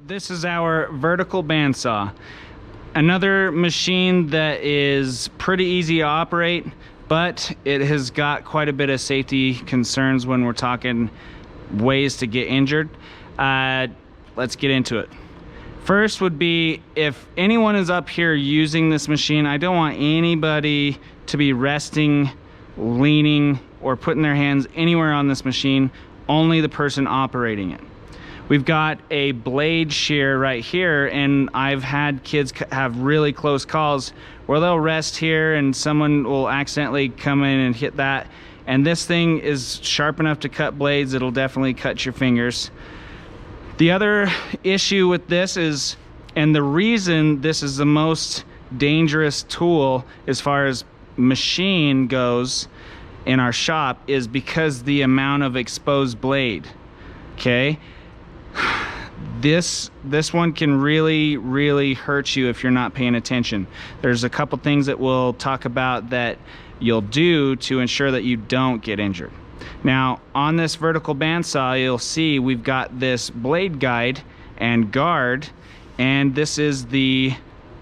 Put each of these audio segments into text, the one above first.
This is our vertical bandsaw. Another machine that is pretty easy to operate, but it has got quite a bit of safety concerns when we're talking ways to get injured. Let's get into it. First would be, if anyone is up here using this machine, I don't want anybody to be resting, leaning, or putting their hands anywhere on this machine, only the person operating it. We've got a blade shear right here, and I've had kids have really close calls where they'll rest here and someone will accidentally come in and hit that. And this thing is sharp enough to cut blades. It'll definitely cut your fingers. The other issue with this is, and the reason this is the most dangerous tool as far as machine goes in our shop, is because the amount of exposed blade. Okay, this one can really hurt you if you're not paying attention. There's a couple things that we'll talk about that you'll do to ensure that you don't get injured. Now, on this vertical bandsaw, you'll see we've got this blade guide and guard, and this is the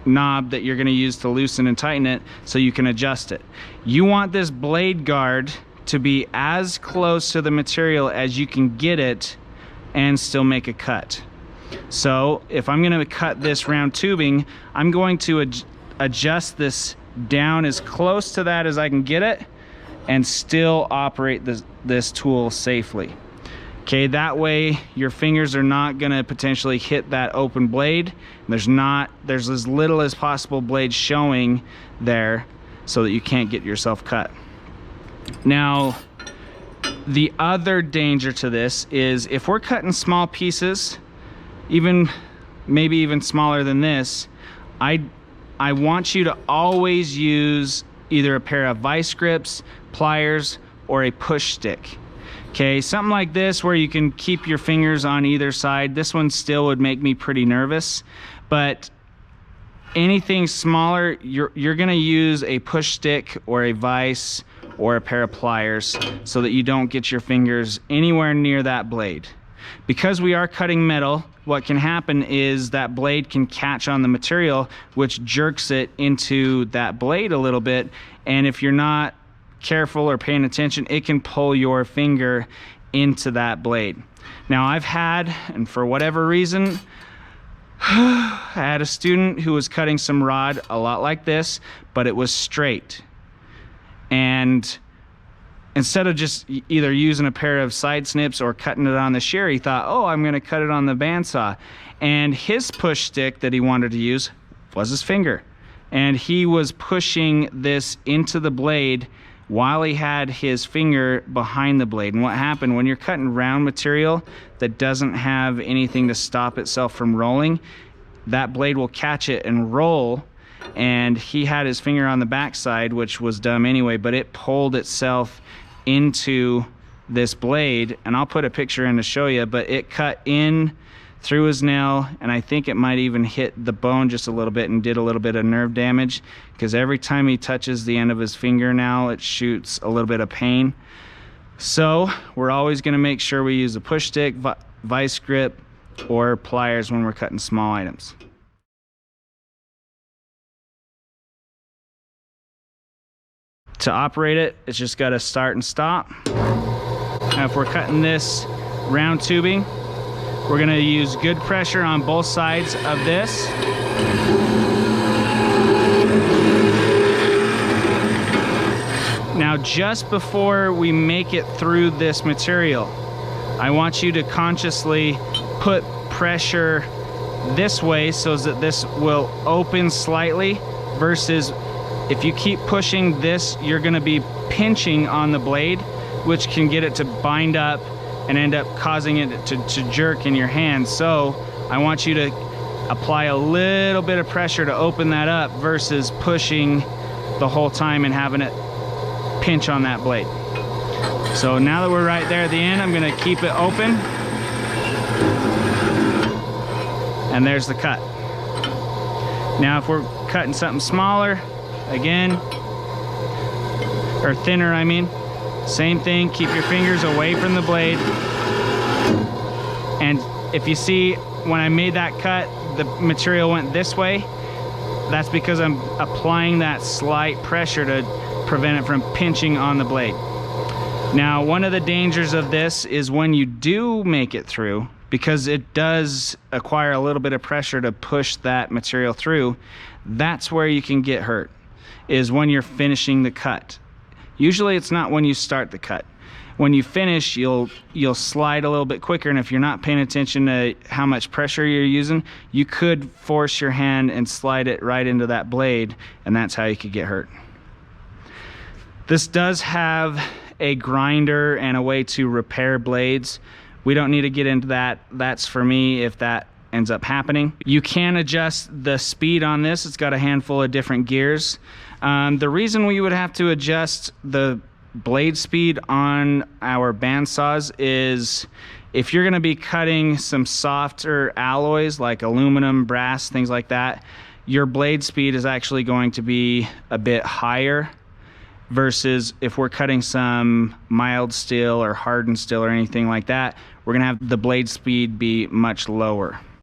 knob that you're going to use to loosen and tighten it so you can adjust it. You want this blade guard to be as close to the material as you can get it and still make a cut. So if I'm going to cut this round tubing, I'm going to adjust this down as close to that as I can get it and still operate this tool safely. Okay, that way your fingers are not going to potentially hit that open blade. There's as little as possible blade showing there so that you can't get yourself cut. Now, the other danger to this is if we're cutting small pieces, maybe even smaller than this, I want you to always use either a pair of vice grips, pliers, or a push stick. Okay, something like this where you can keep your fingers on either side. This one still would make me pretty nervous, but anything smaller, you're gonna use a push stick or a vice or a pair of pliers so that you don't get your fingers anywhere near that blade. Because we are cutting metal, what can happen is that blade can catch on the material, which jerks it into that blade a little bit, and if you're not careful or paying attention, it can pull your finger into that blade. Now, I've had, and for whatever reason, I had a student who was cutting some rod a lot like this, but it was straight. And instead of just either using a pair of side snips or cutting it on the shear, he thought, oh, I'm gonna cut it on the bandsaw. And his push stick that he wanted to use was his finger. And he was pushing this into the blade while he had his finger behind the blade. And what happened when you're cutting round material that doesn't have anything to stop itself from rolling, that blade will catch it and roll. And he had his finger on the backside, which was dumb anyway, but it pulled itself into this blade, and I'll put a picture in to show you, but it cut in through his nail, and I think it might even hit the bone just a little bit and did a little bit of nerve damage, because every time he touches the end of his finger now, it shoots a little bit of pain. So we're always going to make sure we use a push stick, vice grip, or pliers when we're cutting small items. To operate it, it's just got to start and stop. Now, if we're cutting this round tubing, we're going to use good pressure on both sides of this. Now, just before we make it through this material, I want you to consciously put pressure this way so that this will open slightly, versus if you keep pushing this, you're going to be pinching on the blade, which can get it to bind up and end up causing it to jerk in your hand. So I want you to apply a little bit of pressure to open that up versus pushing the whole time and having it pinch on that blade. So now that we're right there at the end, I'm going to keep it open. And there's the cut. Now if we're cutting something smaller, again, or thinner, I mean, same thing, keep your fingers away from the blade. And if you see when I made that cut, the material went this way. That's because I'm applying that slight pressure to prevent it from pinching on the blade. Now, one of the dangers of this is when you do make it through, because it does acquire a little bit of pressure to push that material through, that's where you can get hurt, is when you're finishing the cut. Usually it's not when you start the cut. When you finish, you'll slide a little bit quicker, and if you're not paying attention to how much pressure you're using, you could force your hand and slide it right into that blade, and that's how you could get hurt. This does have a grinder and a way to repair blades. We don't need to get into that. That's for me if that ends up happening. You can adjust the speed on this. It's got a handful of different gears. The reason we would have to adjust the blade speed on our bandsaws is if you're going to be cutting some softer alloys like aluminum, brass, things like that, your blade speed is actually going to be a bit higher versus if we're cutting some mild steel or hardened steel or anything like that, we're going to have the blade speed be much lower.